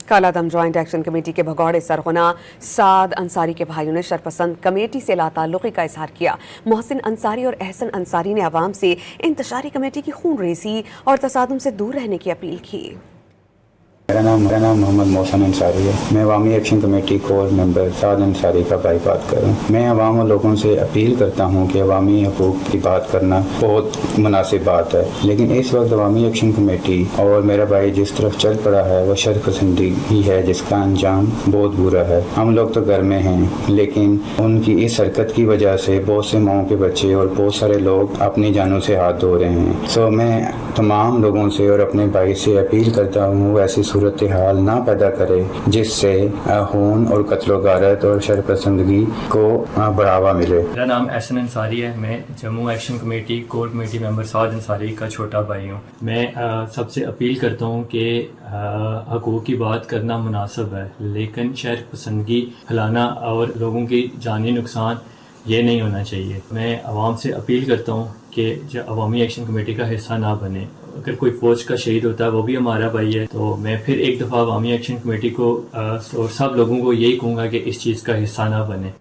काला दम joint action committee के भगौड़े सरगना साद अंसारी के भाइयों ने शरपसंद कमेटी से लाताल्लुक़ी का इजहार किया। मोहसिन अंसारी और एहसन अंसारी ने अवाम से इंतशारी कमेटी की खून रेजी और तसादुम से दूर रहने की अपील की। मेरा नाम मोहम्मद मोहसिन अंसारी है। मैं अवामी action committee core member Saad Ansari का भाई बात कर रहा हूँ। मैं अवाम और लोगों से अपील करता हूँ कि अवामी हकूक़ की बात करना बहुत मुनासिब बात है, लेकिन इस वक्त अवामी एक्शन कमेटी और मेरा भाई जिस तरफ चल पड़ा है वह शरपसंदी ही है, जिसका अंजाम बहुत बुरा है। हम लोग तो घर में हैं, लेकिन उनकी इस हरकत की वजह से बहुत से माओं के बच्चे और बहुत सारे लोग अपनी जानों से हाथ धो रहे हैं। सो मैं तमाम लोगों से और अपने भाई से अपील करता हूँ ऐसी सूरत हाल ना पैदा करे जिससे खून और कत्ल गारत और शरपसंदगी को बढ़ावा मिले। मेरा नाम एहसन अंसारी है। मैं Jammu action committee core committee member Saad Ansari का छोटा भाई हूँ। मैं सबसे अपील करता हूँ कि हकूक़ की बात करना मुनासिब है, लेकिन शरपसंदगी फैलाना और लोगों की जानी नुकसान ये नहीं होना चाहिए। मैं आवाम से अपील करता हूँ कि जो अवामी एक्शन कमेटी का हिस्सा ना बने। अगर कोई फौज का शहीद होता है वो भी हमारा भाई है। तो मैं फिर एक दफ़ा अवामी एक्शन कमेटी को और सब लोगों को यही कहूँगा कि इस चीज़ का हिस्सा ना बने।